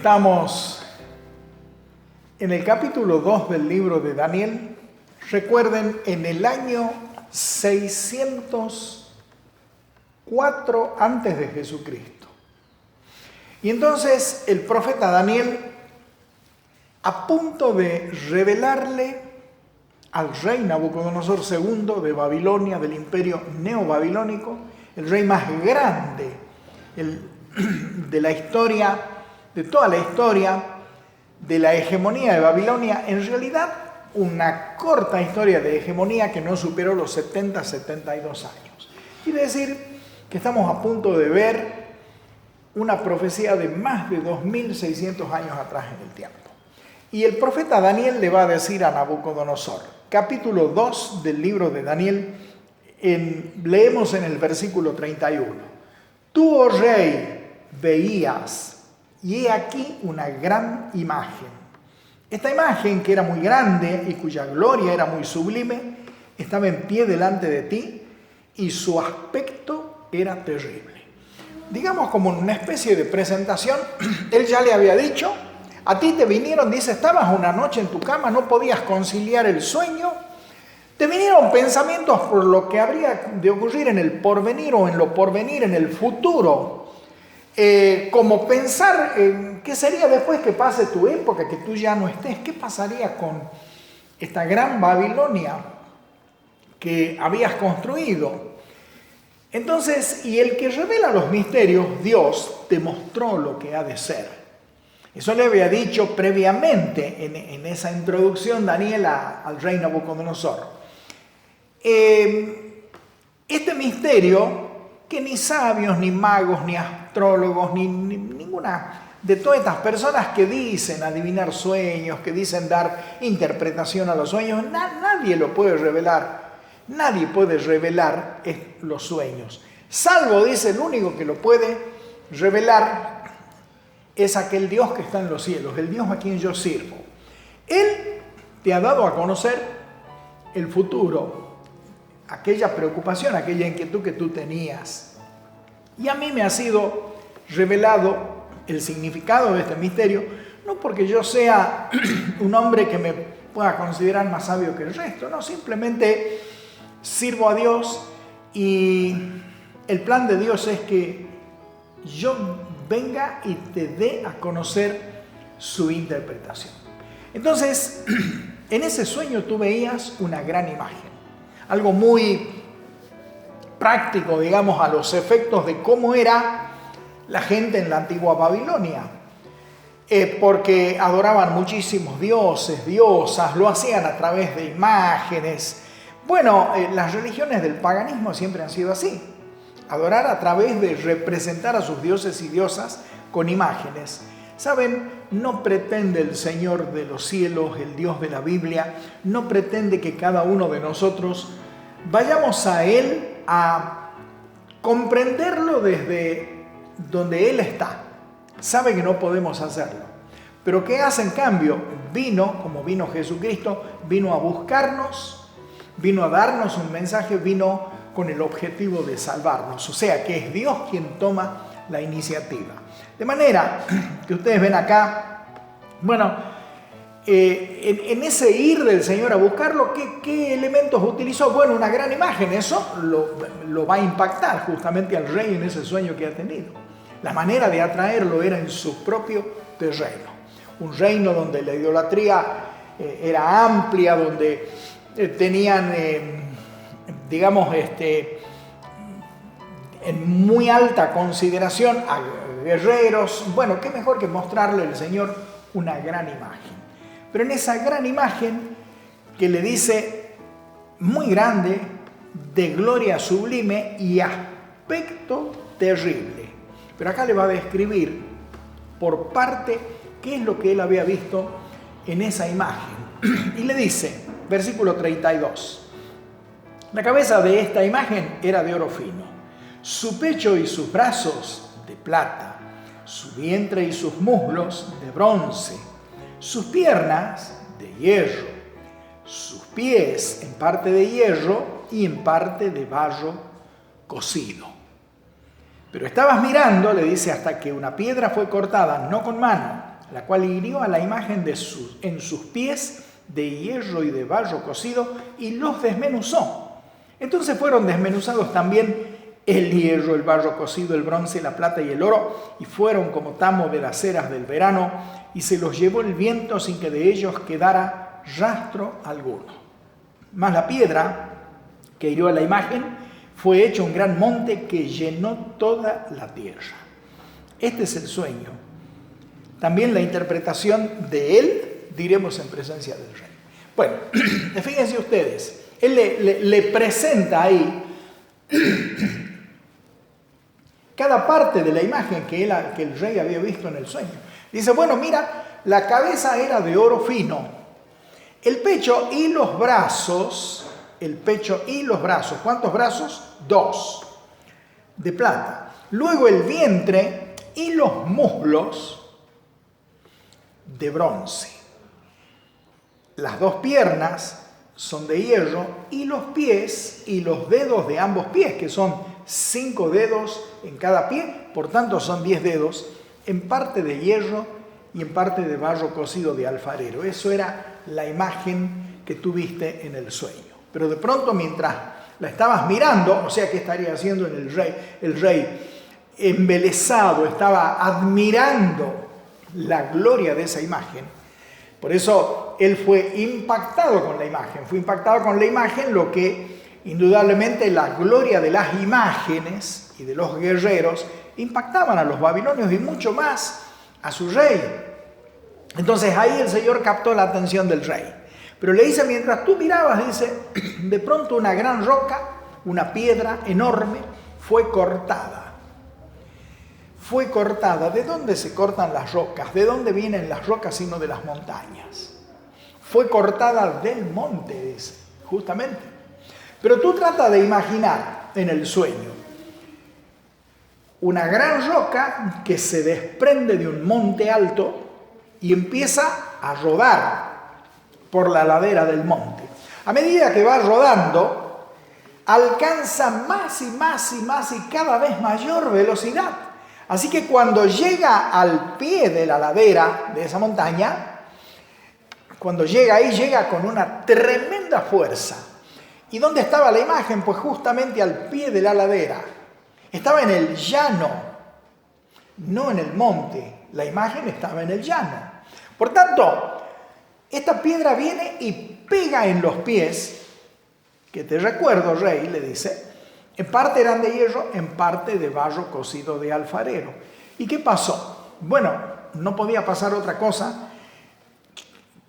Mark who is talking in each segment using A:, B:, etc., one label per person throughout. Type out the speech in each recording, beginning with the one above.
A: Estamos en el capítulo 2 del libro de Daniel. Recuerden, en el año 604 antes de Jesucristo. Y entonces el profeta Daniel, a punto de revelarle al rey Nabucodonosor II de Babilonia, del imperio neobabilónico, el rey más grande de la historia, de toda la historia de la hegemonía de Babilonia, en realidad una corta historia de hegemonía que no superó los 72 años. Quiere decir que estamos a punto de ver una profecía de más de 2600 años atrás en el tiempo. Y el profeta Daniel le va a decir a Nabucodonosor, capítulo 2 del libro de Daniel, leemos en el versículo 31. Tú, oh rey, veías, y he aquí una gran imagen. Esta imagen, que era muy grande y cuya gloria era muy sublime, estaba en pie delante de ti y su aspecto era terrible. Digamos, como una especie de presentación, él ya le había dicho, a ti te vinieron, dice, estabas una noche en tu cama, no podías conciliar el sueño, te vinieron pensamientos por lo que habría de ocurrir en el porvenir o en lo porvenir, en el futuro, como pensar qué sería después que pase tu época, que tú ya no estés, qué pasaría con esta gran Babilonia que habías construido. Entonces, y el que revela los misterios, Dios, te mostró lo que ha de ser. Eso le había dicho previamente en esa introducción Daniel al rey Nabucodonosor. Este misterio que ni sabios, ni magos, ni astrólogos, ni ninguna de todas estas personas que dicen adivinar sueños, que dicen dar interpretación a los sueños, nadie lo puede revelar. Nadie puede revelar los sueños. Salvo, dice, el único que lo puede revelar es aquel Dios que está en los cielos, el Dios a quien yo sirvo. Él te ha dado a conocer el futuro, aquella preocupación, aquella inquietud que tú tenías. Y a mí me ha sido revelado el significado de este misterio, no porque yo sea un hombre que me pueda considerar más sabio que el resto, no, simplemente sirvo a Dios y el plan de Dios es que yo venga y te dé a conocer su interpretación. Entonces, en ese sueño tú veías una gran imagen, algo muy práctico, digamos, a los efectos de cómo era la gente en la antigua Babilonia, porque adoraban muchísimos dioses, diosas, lo hacían a través de imágenes. Bueno, las religiones del paganismo siempre han sido así. Adorar a través de representar a sus dioses y diosas con imágenes. ¿Saben? No pretende el Señor de los cielos, el Dios de la Biblia, no pretende que cada uno de nosotros vayamos a Él a comprenderlo desde donde Él está. Sabe que no podemos hacerlo. Pero ¿qué hace en cambio? Vino, como vino Jesucristo, vino a buscarnos, vino a darnos un mensaje, vino con el objetivo de salvarnos. O sea, que es Dios quien toma la iniciativa. De manera que ustedes ven acá, bueno, en ese ir del Señor a buscarlo, ¿qué elementos utilizó? Bueno, una gran imagen. Eso lo va a impactar justamente al rey en ese sueño que ha tenido. La manera de atraerlo era en su propio terreno. Un reino donde la idolatría era amplia, donde tenían digamos, en muy alta consideración a guerreros. Bueno, qué mejor que mostrarle al Señor una gran imagen. Pero en esa gran imagen que le dice muy grande, de gloria sublime y aspecto terrible. Pero acá le va a describir por parte qué es lo que él había visto en esa imagen. Y le dice, versículo 32. La cabeza de esta imagen era de oro fino, su pecho y sus brazos de plata, su vientre y sus muslos de bronce, sus piernas de hierro, sus pies en parte de hierro y en parte de barro cocido. Pero estabas mirando, le dice, hasta que una piedra fue cortada, no con mano, la cual hirió a la imagen en sus pies de hierro y de barro cocido y los desmenuzó. Entonces fueron desmenuzados también el hierro, el barro cocido, el bronce, la plata y el oro, y fueron como tamo de las eras del verano, y se los llevó el viento sin que de ellos quedara rastro alguno. Mas la piedra que hirió a la imagen fue hecho un gran monte que llenó toda la tierra. Este es el sueño. También la interpretación de él diremos en presencia del rey. Bueno, fíjense ustedes, él le presenta ahí cada parte de la imagen que el rey había visto en el sueño. Dice, bueno, mira, la cabeza era de oro fino, el pecho y los brazos, ¿cuántos brazos? 2, de plata. Luego el vientre y los muslos de bronce. Las 2 piernas son de hierro y los pies y los dedos de ambos pies, que son 5 dedos en cada pie, por tanto son 10 dedos, en parte de hierro y en parte de barro cocido de alfarero. Eso era la imagen que tú viste en el sueño. Pero de pronto, mientras la estabas mirando, o sea, ¿qué estaría haciendo el rey? El rey, embelesado, estaba admirando la gloria de esa imagen. Por eso él fue impactado con la imagen, lo que indudablemente la gloria de las imágenes y de los guerreros impactaban a los babilonios y mucho más a su rey. Entonces ahí el Señor captó la atención del rey. Pero le dice, mientras tú mirabas, dice, de pronto una gran roca, una piedra enorme, fue cortada. Fue cortada. ¿De dónde se cortan las rocas? ¿De dónde vienen las rocas sino de las montañas? Fue cortada del monte, dice, justamente. Pero tú trata de imaginar en el sueño una gran roca que se desprende de un monte alto y empieza a rodar por la ladera del monte. A medida que va rodando, alcanza más y más y más y cada vez mayor velocidad. Así que cuando llega al pie de la ladera de esa montaña, cuando llega ahí, llega con una tremenda fuerza. ¿Y dónde estaba la imagen? Pues justamente al pie de la ladera. Estaba en el llano, no en el monte. La imagen estaba en el llano. Por tanto, esta piedra viene y pega en los pies, que te recuerdo, rey, le dice, en parte eran de hierro, en parte de barro cocido de alfarero. ¿Y qué pasó? Bueno, no podía pasar otra cosa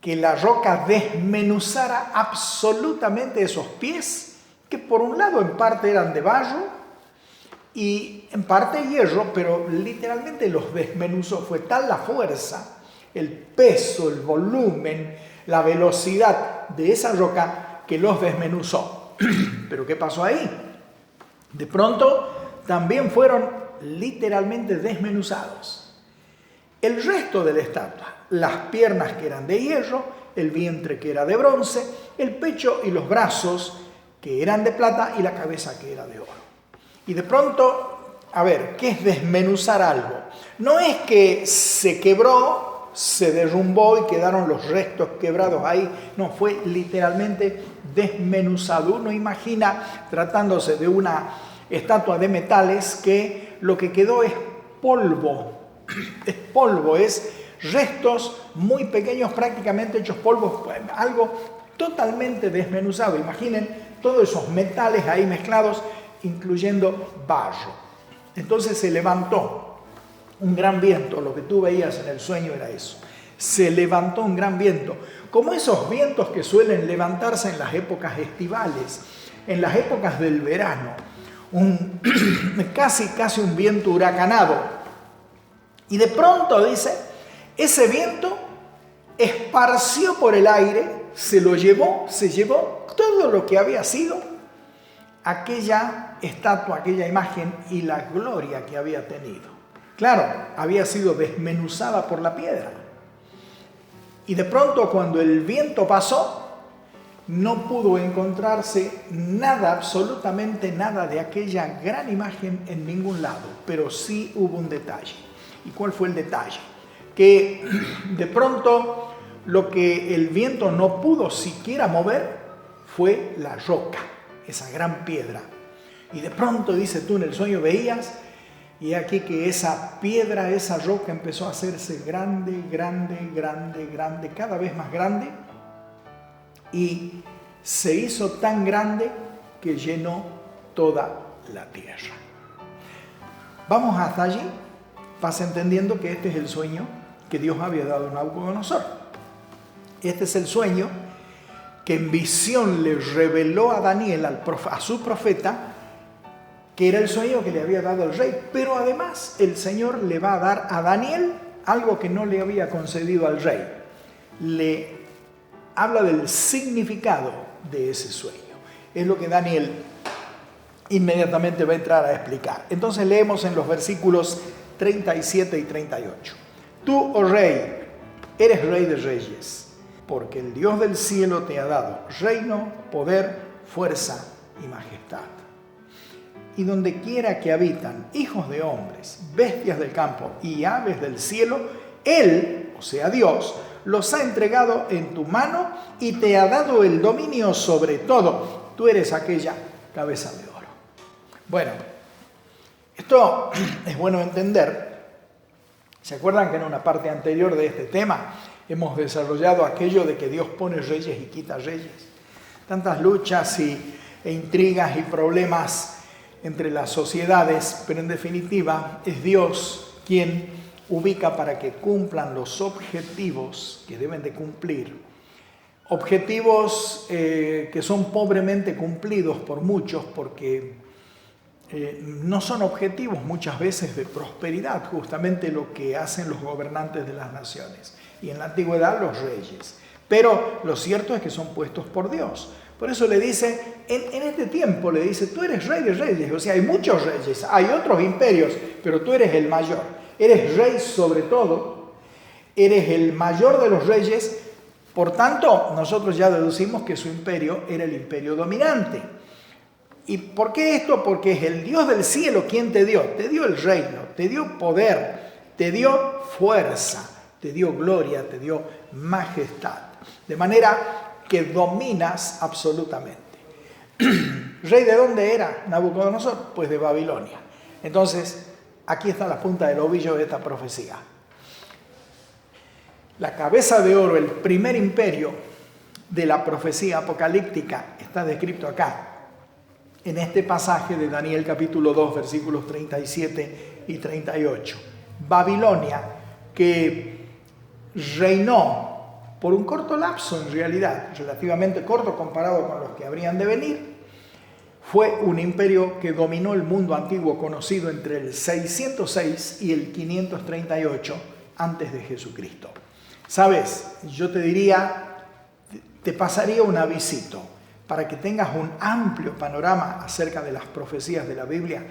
A: que la roca desmenuzara absolutamente esos pies, que por un lado en parte eran de barro y en parte hierro, pero literalmente los desmenuzó. Fue tal la fuerza, el peso, el volumen, la velocidad de esa roca que los desmenuzó. ¿Pero qué pasó ahí? De pronto también fueron literalmente desmenuzados. El resto de la estatua, las piernas que eran de hierro, el vientre que era de bronce, el pecho y los brazos que eran de plata y la cabeza que era de oro. Y de pronto, a ver, ¿qué es desmenuzar algo? No es que se quebró, se derrumbó y quedaron los restos quebrados ahí. No, fue literalmente desmenuzado. Uno imagina, tratándose de una estatua de metales, que lo que quedó es polvo. Es polvo, es restos muy pequeños, prácticamente hechos polvo, algo totalmente desmenuzado. Imaginen todos esos metales ahí mezclados, incluyendo barro. Entonces se levantó un gran viento. Lo que tú veías en el sueño era eso. Se levantó un gran viento, como esos vientos que suelen levantarse en las épocas estivales, en las épocas del verano. Casi un viento huracanado. Y de pronto, dice, ese viento esparció por el aire, se llevó todo lo que había sido aquella estatua, aquella imagen y la gloria que había tenido. Claro, había sido desmenuzada por la piedra. Y de pronto, cuando el viento pasó, no pudo encontrarse nada, absolutamente nada de aquella gran imagen en ningún lado, pero sí hubo un detalle. ¿Y cuál fue el detalle? que de pronto lo que el viento no pudo siquiera mover fue la roca, esa gran piedra. Y de pronto, dice, tú en el sueño veías, y aquí que esa piedra, esa roca empezó a hacerse grande, grande, grande, grande, cada vez más grande, y se hizo tan grande que llenó toda la tierra. Vamos hasta allí, vas entendiendo que este es el sueño que Dios había dado a Nabucodonosor. Este es el sueño que en visión le reveló a Daniel, a su profeta, que era el sueño que le había dado el rey. Pero además el Señor le va a dar a Daniel algo que no le había concedido al rey. Le habla del significado de ese sueño. Es lo que Daniel inmediatamente va a entrar a explicar. Entonces leemos en los versículos 37 y 38. Tú, oh rey, eres rey de reyes, porque el Dios del cielo te ha dado reino, poder, fuerza y majestad. Y donde quiera que habitan hijos de hombres, bestias del campo y aves del cielo, Él, o sea Dios, los ha entregado en tu mano y te ha dado el dominio sobre todo. Tú eres aquella cabeza de oro. Bueno, esto es bueno entender. ¿Se acuerdan que en una parte anterior de este tema hemos desarrollado aquello de que Dios pone reyes y quita reyes? Tantas luchas e intrigas y problemas entre las sociedades, pero en definitiva es Dios quien ubica para que cumplan los objetivos que deben de cumplir. Objetivos que son pobremente cumplidos por muchos porque no son objetivos muchas veces de prosperidad, justamente lo que hacen los gobernantes de las naciones y en la antigüedad los reyes. Pero lo cierto es que son puestos por Dios. Por eso le dice, en este tiempo le dice, tú eres rey de reyes. O sea, hay muchos reyes, hay otros imperios, pero tú eres el mayor. Eres rey sobre todo, eres el mayor de los reyes. Por tanto, nosotros ya deducimos que su imperio era el imperio dominante. ¿Y por qué esto? Porque es el Dios del cielo quien te dio. Te dio el reino, te dio poder, te dio fuerza, te dio gloria, te dio majestad. De manera que dominas absolutamente. ¿Rey de dónde era Nabucodonosor? Pues de Babilonia. Entonces, aquí está la punta del ovillo de esta profecía. La cabeza de oro, el primer imperio de la profecía apocalíptica, está descrito acá, en este pasaje de Daniel capítulo 2, versículos 37 y 38. Babilonia, que reinó por un corto lapso en realidad, relativamente corto comparado con los que habrían de venir, fue un imperio que dominó el mundo antiguo conocido entre el 606 y el 538 antes de Jesucristo. ¿Sabes? Yo te diría, te pasaría un avisito para que tengas un amplio panorama acerca de las profecías de la Biblia.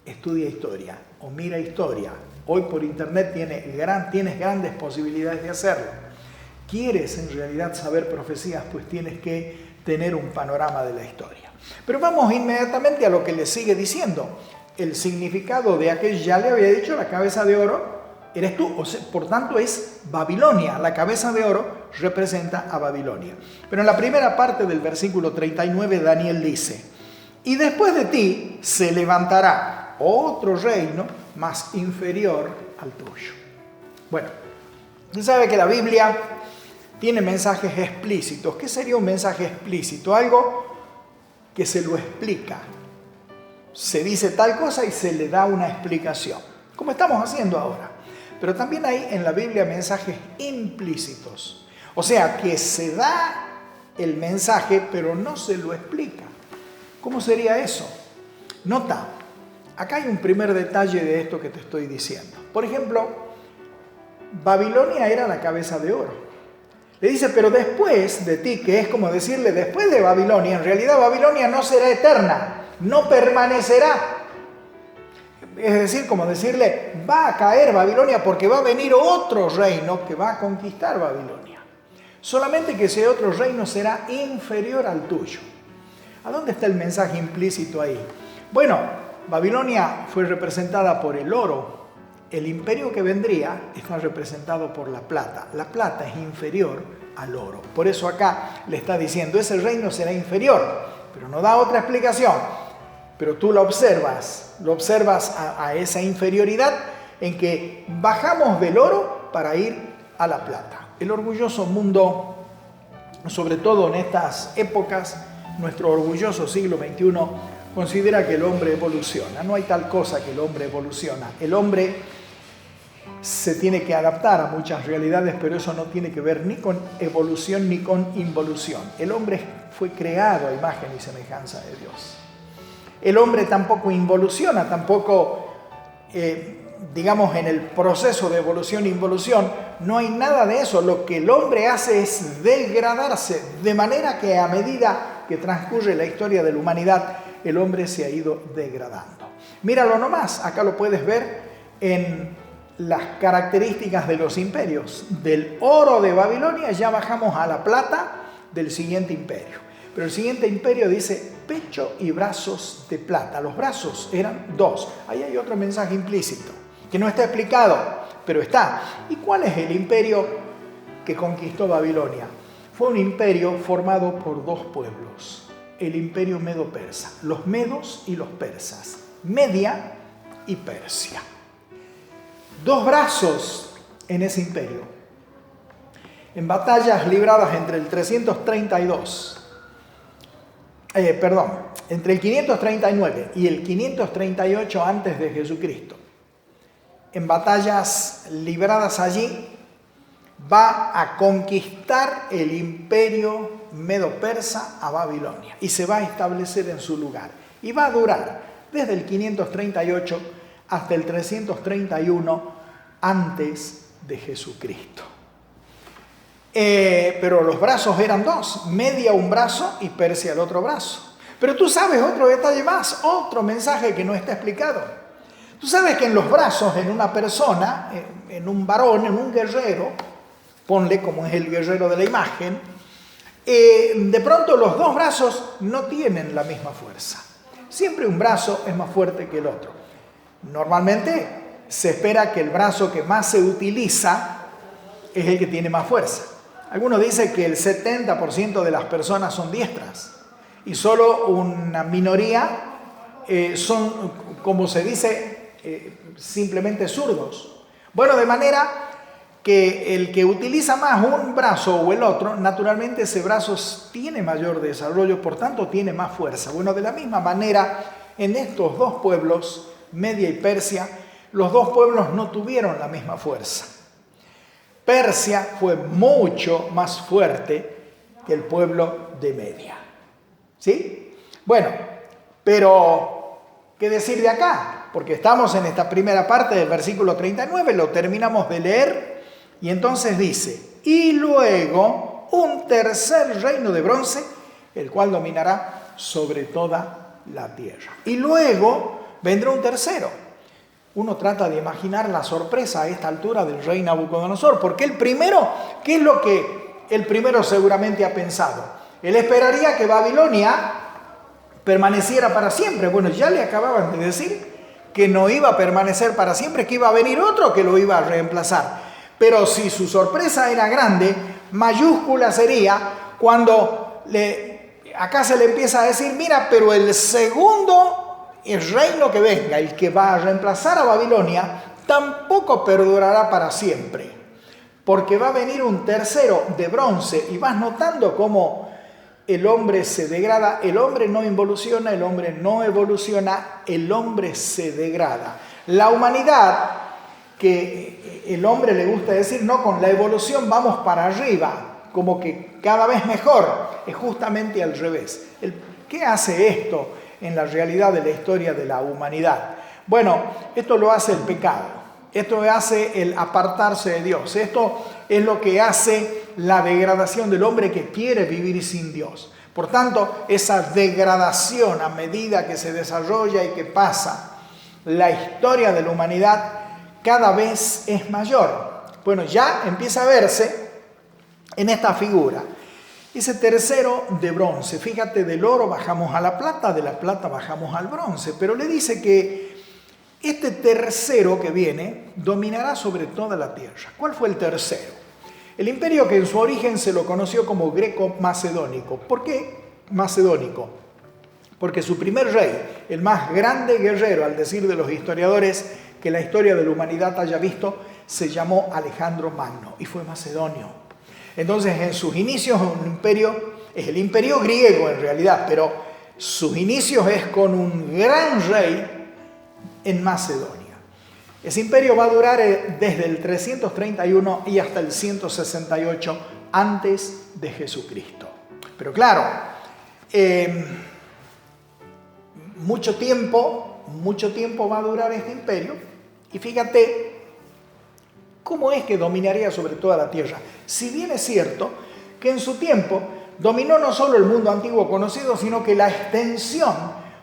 A: Estudia historia o mira historia. Hoy por internet tienes grandes posibilidades de hacerlo. ¿Quieres en realidad saber profecías? Pues tienes que tener un panorama de la historia. Pero vamos inmediatamente a lo que le sigue diciendo. El significado de aquel, ya le había dicho, la cabeza de oro eres tú. O sea, por tanto es Babilonia. La cabeza de oro representa a Babilonia. Pero en la primera parte del versículo 39 Daniel dice, y después de ti se levantará otro reino más inferior al tuyo. Bueno, usted sabe que la Biblia tiene mensajes explícitos. ¿Qué sería un mensaje explícito? Algo que se lo explica. Se dice tal cosa y se le da una explicación, como estamos haciendo ahora. Pero también hay en la Biblia mensajes implícitos. O sea, que se da el mensaje, pero no se lo explica. ¿Cómo sería eso? Nota, acá hay un primer detalle de esto que te estoy diciendo. Por ejemplo, Babilonia era la cabeza de oro. Le dice, pero después de ti, que es como decirle, después de Babilonia, en realidad Babilonia no será eterna, no permanecerá. Es decir, como decirle, va a caer Babilonia porque va a venir otro reino que va a conquistar Babilonia. Solamente que ese otro reino será inferior al tuyo. ¿A dónde está el mensaje implícito ahí? Bueno, Babilonia fue representada por el oro el imperio que vendría está representado por la plata. La plata es inferior al oro. Por eso acá le está diciendo, ese reino será inferior, pero no da otra explicación. Pero tú lo observas a esa inferioridad en que bajamos del oro para ir a la plata. El orgulloso mundo, sobre todo en estas épocas, nuestro orgulloso siglo XXI, considera que el hombre evoluciona. No hay tal cosa que el hombre evoluciona. El hombre se tiene que adaptar a muchas realidades, pero eso no tiene que ver ni con evolución ni con involución. El hombre fue creado a imagen y semejanza de Dios. El hombre tampoco involuciona, tampoco, digamos, en el proceso de evolución e involución, no hay nada de eso. Lo que el hombre hace es degradarse, de manera que a medida que transcurre la historia de la humanidad, el hombre se ha ido degradando. Míralo nomás, acá lo puedes ver en las características de los imperios. Del oro de Babilonia ya bajamos a la plata del siguiente imperio. Pero el siguiente imperio dice pecho y brazos de plata. Los brazos eran dos. Ahí hay otro mensaje implícito que no está explicado, pero está. ¿Y cuál es el imperio que conquistó Babilonia? Fue un imperio formado por dos pueblos. El imperio medo-persa. Los medos y los persas. Media y Persia. Dos brazos en ese imperio. En batallas libradas entre el 332... entre el 539 y el 538 antes de Jesucristo, en batallas libradas allí, va a conquistar el imperio medo-persa a Babilonia y se va a establecer en su lugar. Y va a durar desde el 538 hasta el 331 antes de Jesucristo. Pero los brazos eran dos, Media un brazo y Persia el otro brazo. Pero tú sabes otro detalle más, otro mensaje que no está explicado. Tú sabes que en los brazos, en una persona, en un varón, en un guerrero, ponle como es el guerrero de la imagen, de pronto los dos brazos no tienen la misma fuerza. Siempre un brazo es más fuerte que el otro. Normalmente se espera que el brazo que más se utiliza es el que tiene más fuerza. Algunos dicen que el 70% de las personas son diestras y solo una minoría son, como se dice, simplemente zurdos. Bueno, de manera que el que utiliza más un brazo o el otro, naturalmente ese brazo tiene mayor desarrollo, por tanto tiene más fuerza. Bueno, de la misma manera, en estos dos pueblos, Media y Persia, los dos pueblos no tuvieron la misma fuerza. Persia fue mucho más fuerte que el pueblo de Media. ¿Sí? Bueno, pero ¿qué decir de acá? Porque estamos en esta primera parte del versículo 39, lo terminamos de leer, y entonces dice, y luego un tercer reino de bronce, el cual dominará sobre toda la tierra. Y luego vendrá un tercero. Uno trata de imaginar la sorpresa a esta altura del rey Nabucodonosor, porque el primero, ¿qué es lo que el primero seguramente ha pensado? Él esperaría que Babilonia permaneciera para siempre. Bueno, ya le acababan de decir que no iba a permanecer para siempre, que iba a venir otro que lo iba a reemplazar. Pero si su sorpresa era grande, mayúscula sería cuando acá se le empieza a decir, mira, pero el segundo el reino que venga, el que va a reemplazar a Babilonia, tampoco perdurará para siempre, porque va a venir un tercero de bronce, y vas notando cómo el hombre se degrada, el hombre no involuciona, el hombre no evoluciona, el hombre se degrada. La humanidad, que el hombre le gusta decir, no, con la evolución vamos para arriba, como que cada vez mejor, es justamente al revés. ¿Qué hace esto en la realidad de la historia de la humanidad? Bueno, esto lo hace el pecado, esto hace el apartarse de Dios, esto es lo que hace la degradación del hombre que quiere vivir sin Dios. Por tanto, esa degradación a medida que se desarrolla y que pasa la historia de la humanidad cada vez es mayor. Bueno, ya empieza a verse en esta figura. Ese tercero de bronce, fíjate, del oro bajamos a la plata, de la plata bajamos al bronce, pero le dice que Este tercero que viene dominará sobre toda la tierra. ¿Cuál fue el tercero? El imperio que en su origen se lo conoció como greco-macedónico. ¿Por qué macedónico? Porque su primer rey, el más grande guerrero, al decir de los historiadores que la historia de la humanidad haya visto, se llamó Alejandro Magno y fue macedonio. Entonces, en sus inicios, un imperio, es el imperio griego en realidad, pero sus inicios es con un gran rey en Macedonia. Ese imperio va a durar desde el 331 y hasta el 168 antes de Jesucristo. Pero claro, mucho tiempo va a durar este imperio. Y fíjate cómo es que dominaría sobre toda la tierra. Si bien es cierto que en su tiempo dominó no solo el mundo antiguo conocido, sino que la extensión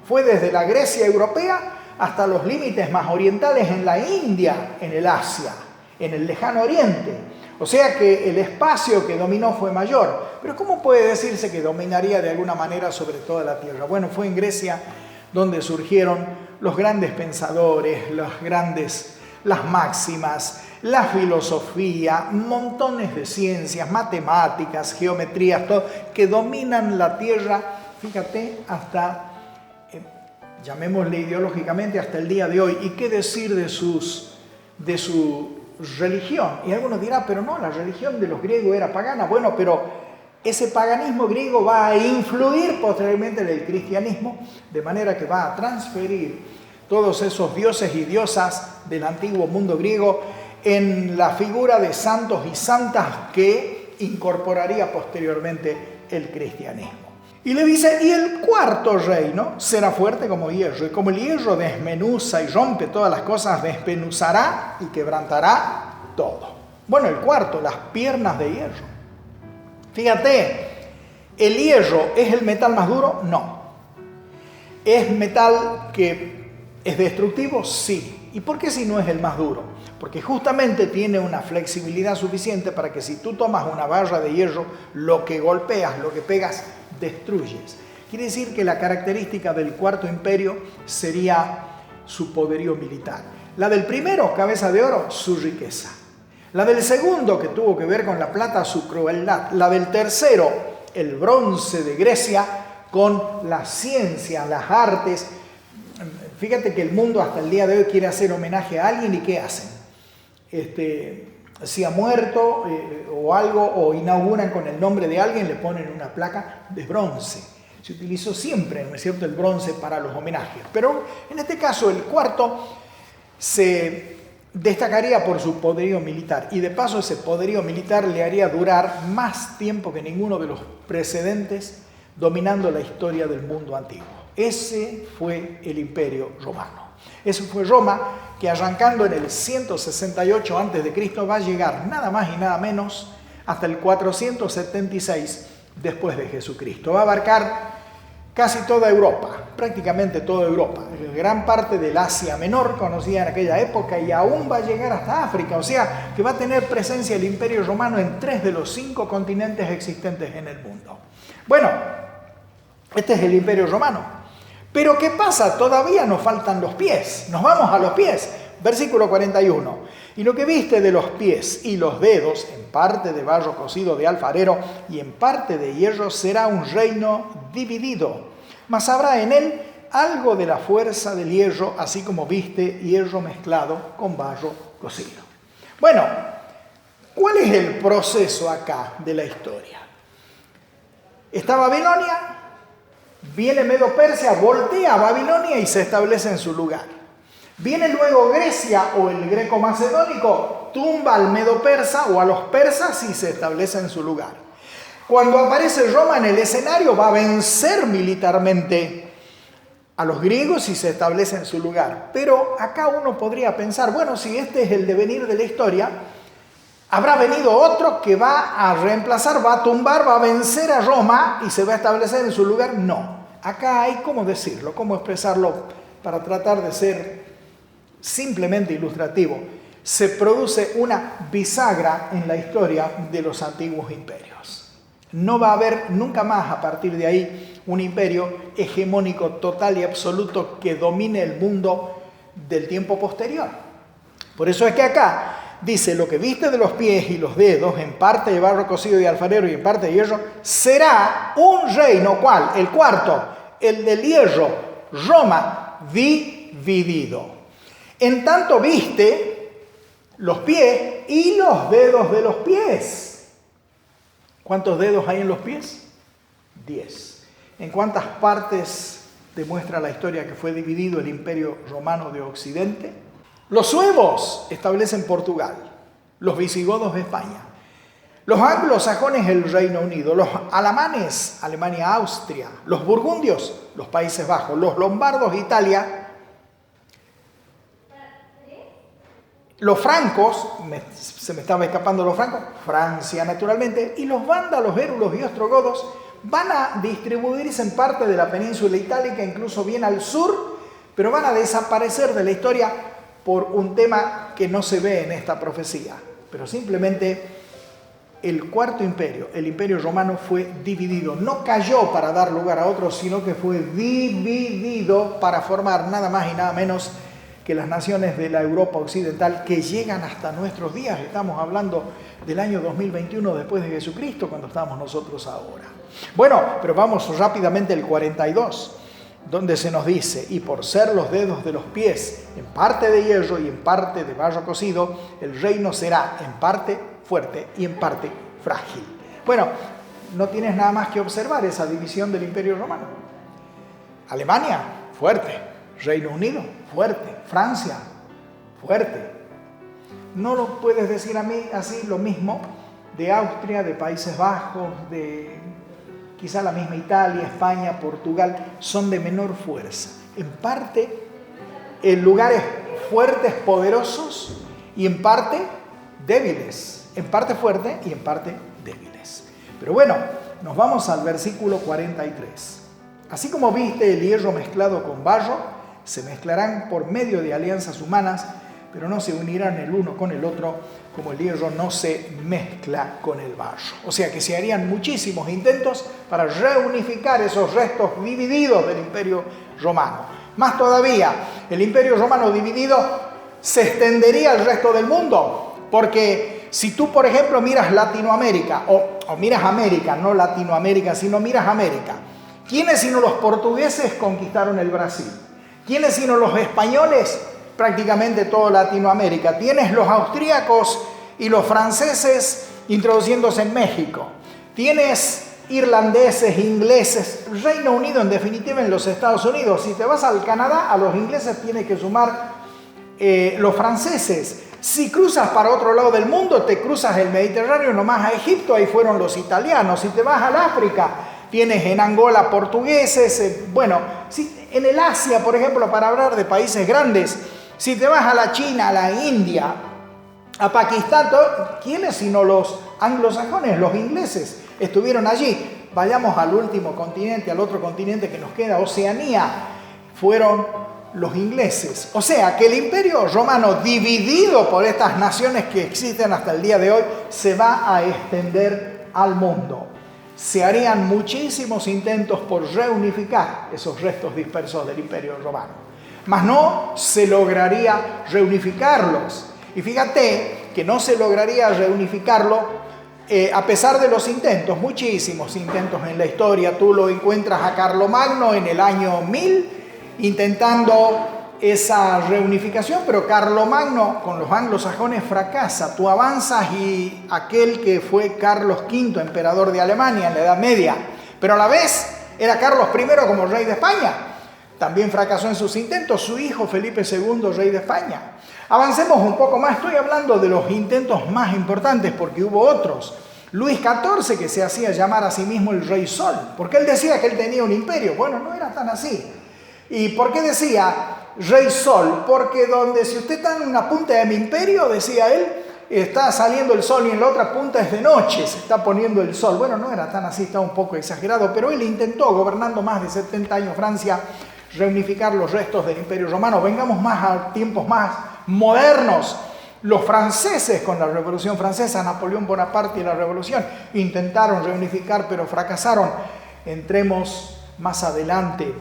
A: fue desde la Grecia europea hasta los límites más orientales en la India, en el Asia, en el lejano oriente. O sea que el espacio que dominó fue mayor. Pero ¿cómo puede decirse que dominaría de alguna manera sobre toda la tierra? Bueno, fue en Grecia donde surgieron los grandes pensadores, las máximas, la filosofía, montones de ciencias, matemáticas, geometrías, todo, que dominan la tierra, fíjate, hasta llamémosle ideológicamente, hasta el día de hoy. ¿Y qué decir de su religión? Y algunos dirán, pero no, la religión de los griegos era pagana. Bueno, pero ese paganismo griego va a influir posteriormente en el cristianismo, de manera que va a transferir todos esos dioses y diosas del antiguo mundo griego en la figura de santos y santas que incorporaría posteriormente el cristianismo. Y le dice, y el cuarto reino será fuerte como hierro, y como el hierro desmenuza y rompe todas las cosas, desmenuzará y quebrantará todo. Bueno, el cuarto, las piernas de hierro. Fíjate, ¿el hierro es el metal más duro? No. ¿Es metal que es destructivo? Sí. ¿Y por qué si no es el más duro? Porque justamente tiene una flexibilidad suficiente para que si tú tomas una barra de hierro, lo que golpeas, lo que pegas, destruyes. Quiere decir que la característica del cuarto imperio sería su poderío militar. La del primero, cabeza de oro, su riqueza. La del segundo, que tuvo que ver con la plata, su crueldad. La del tercero, el bronce de Grecia, con la ciencia, las artes. Fíjate que el mundo hasta el día de hoy quiere hacer homenaje a alguien, ¿y qué hacen? Si ha muerto o algo, o inauguran con el nombre de alguien, le ponen una placa de bronce. Se utilizó siempre, ¿no es cierto?, el bronce para los homenajes. Pero en este caso, el cuarto se destacaría por su poderío militar. Y de paso, ese poderío militar le haría durar más tiempo que ninguno de los precedentes, dominando la historia del mundo antiguo. Ese fue el Imperio Romano. Eso fue Roma, que arrancando en el 168 a.C. va a llegar nada más y nada menos hasta el 476 después de Jesucristo. Va a abarcar casi toda Europa, prácticamente toda Europa, gran parte del Asia Menor conocida en aquella época, y aún va a llegar hasta África. O sea, que va a tener presencia el Imperio Romano en 3 de los 5 continentes existentes en el mundo. Bueno, este es el Imperio Romano. Pero ¿qué pasa? Todavía nos faltan los pies. Nos vamos a los pies. Versículo 41. Y lo que viste de los pies y los dedos, en parte de barro cocido de alfarero y en parte de hierro, será un reino dividido. Mas habrá en él algo de la fuerza del hierro, así como viste hierro mezclado con barro cocido. Bueno, ¿cuál es el proceso acá de la historia? Está Babilonia. Viene Medo-Persia, voltea a Babilonia y se establece en su lugar. Viene luego Grecia o el greco-macedónico, tumba al Medo-Persa o a los persas y se establece en su lugar. Cuando aparece Roma en el escenario, va a vencer militarmente a los griegos y se establece en su lugar. Pero acá uno podría pensar, bueno, si este es el devenir de la historia, habrá venido otro que va a reemplazar, va a tumbar, va a vencer a Roma y se va a establecer en su lugar. No, acá hay cómo decirlo, cómo expresarlo para tratar de ser simplemente ilustrativo. Se produce una bisagra en la historia de los antiguos imperios. No va a haber nunca más a partir de ahí un imperio hegemónico total y absoluto que domine el mundo del tiempo posterior. Por eso es que acá dice, lo que viste de los pies y los dedos, en parte de barro cocido de alfarero y en parte de hierro, será un reino, ¿cuál? El cuarto, el del hierro, Roma, dividido. En tanto viste los pies y los dedos de los pies. ¿Cuántos dedos hay en los pies? 10. ¿En cuántas partes demuestra la historia que fue dividido el Imperio Romano de Occidente? Los suevos establecen Portugal, los visigodos España, los anglosajones el Reino Unido, los alamanes Alemania, Austria, los burgundios los Países Bajos, los lombardos Italia, los francos, se me estaba escapando los francos, Francia naturalmente, y los vándalos, érulos y ostrogodos van a distribuirse en parte de la península itálica, incluso bien al sur, pero van a desaparecer de la historia por un tema que no se ve en esta profecía. Pero simplemente el cuarto imperio, el imperio romano, fue dividido. No cayó para dar lugar a otros, sino que fue dividido para formar nada más y nada menos que las naciones de la Europa occidental que llegan hasta nuestros días. Estamos hablando del año 2021 después de Jesucristo, cuando estamos nosotros ahora. Bueno, pero vamos rápidamente al 42, donde se nos dice, y por ser los dedos de los pies en parte de hierro y en parte de barro cocido, el reino será en parte fuerte y en parte frágil. Bueno, no tienes nada más que observar esa división del Imperio Romano. Alemania, fuerte. Reino Unido, fuerte. Francia, fuerte. No lo puedes decir a mí así lo mismo de Austria, de Países Bajos, de quizá la misma Italia, España, Portugal, son de menor fuerza. En parte, en lugares fuertes, poderosos, y en parte débiles. En parte fuerte y en parte débiles. Pero bueno, nos vamos al versículo 43. Así como viste el hierro mezclado con barro, se mezclarán por medio de alianzas humanas, pero no se unirán el uno con el otro, como el hierro no se mezcla con el barro. O sea que se harían muchísimos intentos para reunificar esos restos divididos del Imperio Romano. Más todavía, el Imperio Romano dividido se extendería al resto del mundo, porque si tú, por ejemplo, miras Latinoamérica, o miras América, no Latinoamérica, sino miras América, ¿quiénes sino los portugueses conquistaron el Brasil? ¿Quiénes sino los españoles? Prácticamente toda Latinoamérica. Tienes los austríacos y los franceses introduciéndose en México. Tienes irlandeses, ingleses, Reino Unido en definitiva en los Estados Unidos. Si te vas al Canadá, a los ingleses tienes que sumar los franceses. Si cruzas para otro lado del mundo, te cruzas el Mediterráneo nomás a Egipto, ahí fueron los italianos. Si te vas al África, tienes en Angola portugueses. En el Asia, por ejemplo, para hablar de países grandes, si te vas a la China, a la India, a Pakistán, ¿quiénes sino los anglosajones, los ingleses, estuvieron allí? Vayamos al último continente, al otro continente que nos queda, Oceanía, fueron los ingleses. O sea, que el Imperio Romano, dividido por estas naciones que existen hasta el día de hoy, se va a extender al mundo. Se harían muchísimos intentos por reunificar esos restos dispersos del Imperio Romano. Mas no se lograría reunificarlos. Y fíjate que no se lograría reunificarlo a pesar de los intentos, muchísimos intentos en la historia. Tú lo encuentras a Carlomagno en el año 1000 intentando esa reunificación, pero Carlomagno con los anglosajones fracasa. Tú avanzas y aquel que fue Carlos V, emperador de Alemania en la Edad Media, pero a la vez era Carlos I como rey de España, también fracasó en sus intentos. Su hijo Felipe II, rey de España. Avancemos un poco más, estoy hablando de los intentos más importantes porque hubo otros. Luis XIV, que se hacía llamar a sí mismo el Rey Sol, porque él decía que él tenía un imperio. Bueno, no era tan así. ¿Y por qué decía Rey Sol? Porque si usted está en una punta de mi imperio, decía él, está saliendo el sol y en la otra punta es de noche, se está poniendo el sol. Bueno, no era tan así, está un poco exagerado, pero él intentó, gobernando más de 70 años Francia, reunificar los restos del Imperio Romano. Vengamos más a tiempos más modernos. Los franceses con la Revolución Francesa, Napoleón Bonaparte y la Revolución, intentaron reunificar, pero fracasaron. Entremos más adelante,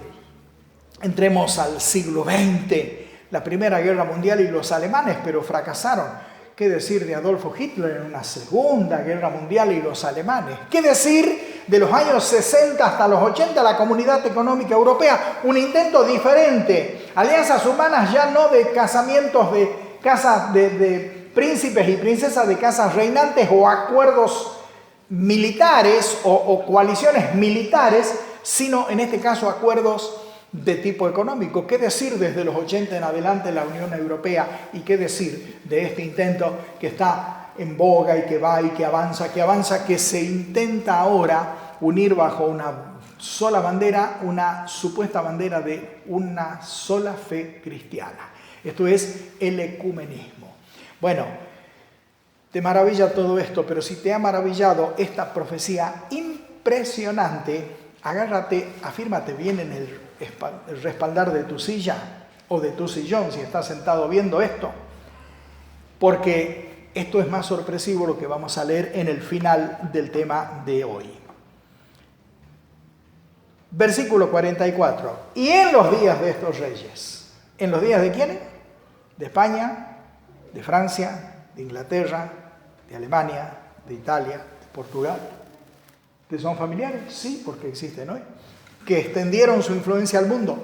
A: entremos al siglo XX, la Primera Guerra Mundial y los alemanes, pero fracasaron. ¿Qué decir de Adolfo Hitler en una Segunda Guerra Mundial y los alemanes? ¿Qué decir de los años 60 hasta los 80, la Comunidad Económica Europea? Un intento diferente. Alianzas humanas ya no de casamientos de casas de príncipes y princesas de casas reinantes o acuerdos militares o coaliciones militares, sino en este caso acuerdos de tipo económico. ¿Qué decir desde los 80 en adelante la Unión Europea? ¿Y qué decir de este intento que está en boga y que va y que avanza, que se intenta ahora unir bajo una sola bandera, una supuesta bandera de una sola fe cristiana? Esto es el ecumenismo. Bueno, te maravilla todo esto, pero si te ha maravillado esta profecía impresionante, agárrate, afírmate bien en el respaldar de tu silla o de tu sillón si estás sentado viendo esto, porque esto es más sorpresivo lo que vamos a leer en el final del tema de hoy. Versículo 44. Y en los días de estos reyes, ¿en los días de quiénes? De España, de Francia, de Inglaterra, de Alemania, de Italia, de Portugal. ¿Que son familiares? Sí, porque existen hoy. Que extendieron su influencia al mundo,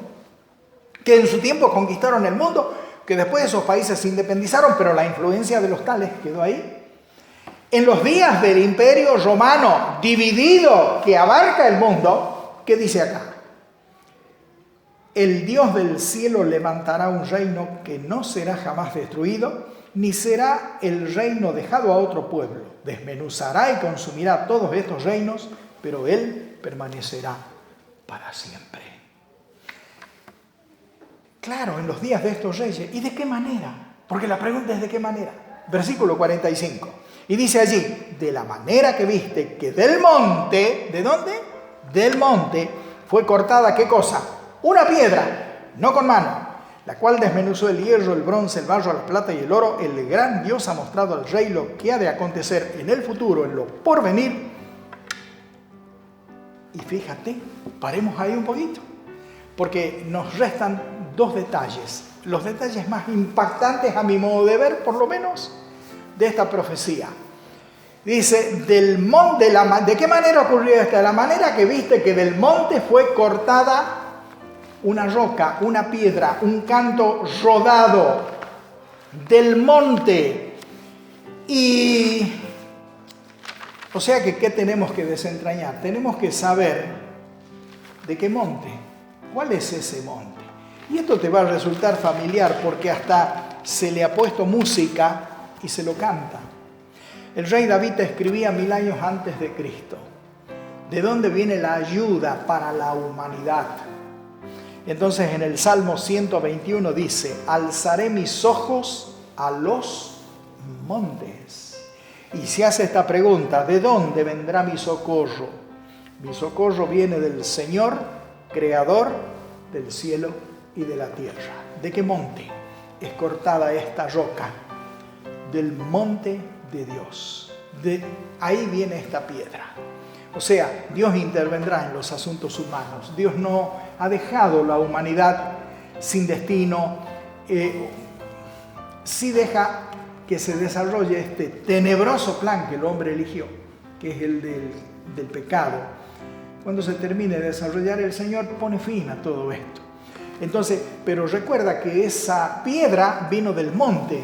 A: que en su tiempo conquistaron el mundo, que después esos países se independizaron, pero la influencia de los tales quedó ahí. En los días del Imperio Romano dividido que abarca el mundo, ¿qué dice acá? El Dios del cielo levantará un reino que no será jamás destruido, ni será el reino dejado a otro pueblo. Desmenuzará y consumirá todos estos reinos, pero Él permanecerá para siempre. Claro, en los días de estos reyes. ¿Y de qué manera? Porque la pregunta es ¿de qué manera? Versículo 45. Y dice allí, de la manera que viste que del monte, ¿de dónde? Del monte fue cortada, ¿qué cosa? Una piedra, no con mano, la cual desmenuzó el hierro, el bronce, el barro, la plata y el oro. El gran Dios ha mostrado al rey lo que ha de acontecer en el futuro, en lo porvenir. Y fíjate, paremos ahí un poquito, porque nos restan dos detalles, los detalles más impactantes a mi modo de ver, por lo menos, de esta profecía. Dice, del monte, ¿de qué manera ocurrió esto? De la manera que viste que del monte fue cortada una roca, una piedra, un canto rodado del monte. Y, o sea que, ¿qué tenemos que desentrañar? Tenemos que saber de qué monte, cuál es ese monte. Y esto te va a resultar familiar porque hasta se le ha puesto música y se lo canta. El rey David escribía 1000 años antes de Cristo. ¿De dónde viene la ayuda para la humanidad? Entonces en el Salmo 121 dice, alzaré mis ojos a los montes. Y se hace esta pregunta, ¿de dónde vendrá mi socorro? Mi socorro viene del Señor, creador del cielo y de la tierra. ¿De qué monte es cortada esta roca? Del monte de Dios. De ahí viene esta piedra. O sea, Dios intervendrá en los asuntos humanos. Dios no ha dejado la humanidad sin destino. Sí deja que se desarrolle este tenebroso plan que el hombre eligió, que es el del pecado. Cuando se termine de desarrollar, el Señor pone fin a todo esto. Entonces, pero recuerda que esa piedra vino del monte.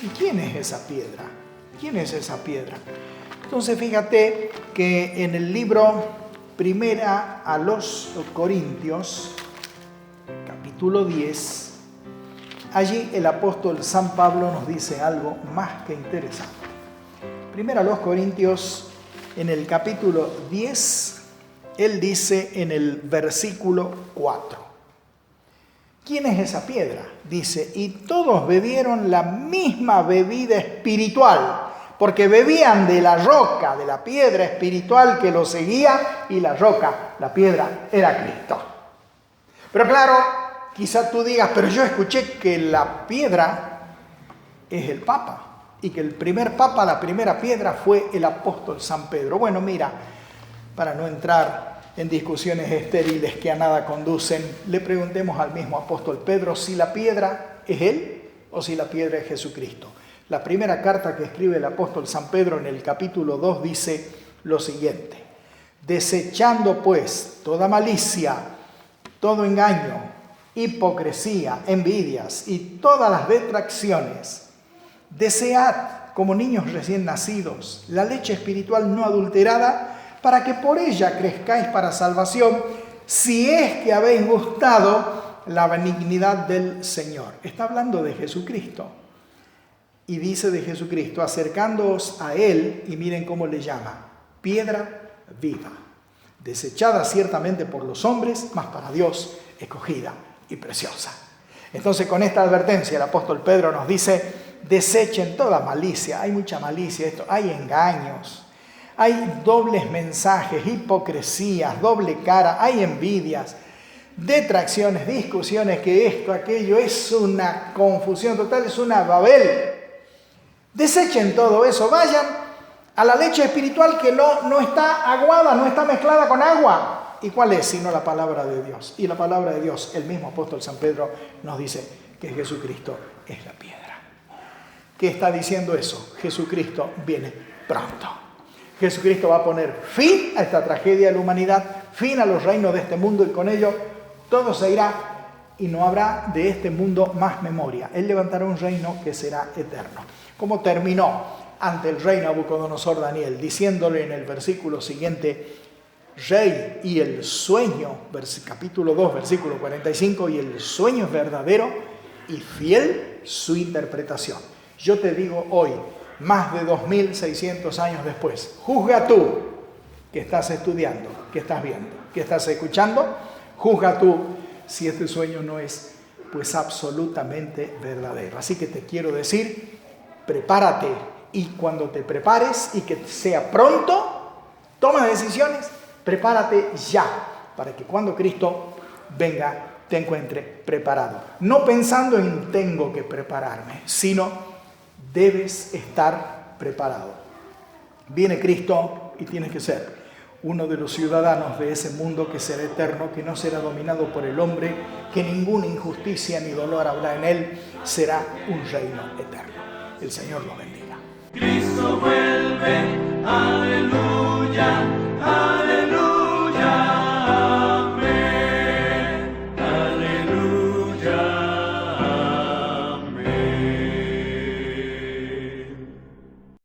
A: ¿Y quién es esa piedra? ¿Quién es esa piedra? Entonces fíjate que en el libro Primera a los Corintios, capítulo 10, allí el apóstol San Pablo nos dice algo más que interesante. Primera a los Corintios, en el capítulo 10, él dice en el versículo 4. ¿Quién es esa piedra? Dice, y todos bebieron la misma bebida espiritual, porque bebían de la roca, de la piedra espiritual que los seguía, y la roca, la piedra, era Cristo. Pero claro, quizá tú digas, pero yo escuché que la piedra es el Papa, y que el primer Papa, la primera piedra, fue el apóstol San Pedro. Bueno, mira, para no entrar en discusiones estériles que a nada conducen, le preguntemos al mismo apóstol Pedro si la piedra es Él o si la piedra es Jesucristo. La primera carta que escribe el apóstol San Pedro en el capítulo 2 dice lo siguiente: desechando pues toda malicia, todo engaño, hipocresía, envidias y todas las detracciones, desead como niños recién nacidos la leche espiritual no adulterada, para que por ella crezcáis para salvación, si es que habéis gustado la benignidad del Señor. Está hablando de Jesucristo. Y dice de Jesucristo, acercándoos a Él, y miren cómo le llama: piedra viva, desechada ciertamente por los hombres, mas para Dios escogida y preciosa. Entonces, con esta advertencia, el apóstol Pedro nos dice: desechen toda malicia. Hay mucha malicia, hay engaños, hay dobles mensajes, hipocresías, doble cara, hay envidias, detracciones, discusiones, que esto, aquello, es una confusión total, es una Babel. Desechen todo eso, vayan a la leche espiritual que no está aguada, no está mezclada con agua. ¿Y cuál es? Sino la palabra de Dios. Y la palabra de Dios, el mismo apóstol San Pedro nos dice que Jesucristo es la piedra. ¿Qué está diciendo eso? Jesucristo viene pronto. Jesucristo va a poner fin a esta tragedia de la humanidad, fin a los reinos de este mundo, y con ello todo se irá y no habrá de este mundo más memoria. Él levantará un reino que será eterno. Como terminó ante el rey Nabucodonosor Daniel, diciéndole en el versículo siguiente: Rey, y el sueño, capítulo 2, versículo 45, y el sueño es verdadero y fiel su interpretación. Yo te digo hoy, más de 2600 años después, juzga tú que estás estudiando, que estás viendo, que estás escuchando, juzga tú si este sueño no es pues absolutamente verdadero. Así que te quiero decir, prepárate, y cuando te prepares y que sea pronto, toma decisiones, prepárate ya, para que cuando Cristo venga te encuentre preparado. No pensando en tengo que prepararme, sino debes estar preparado. Viene Cristo y tienes que ser uno de los ciudadanos de ese mundo que será eterno, que no será dominado por el hombre, que ninguna injusticia ni dolor habrá en él, será un reino eterno. El Señor lo bendiga.
B: Cristo vuelve.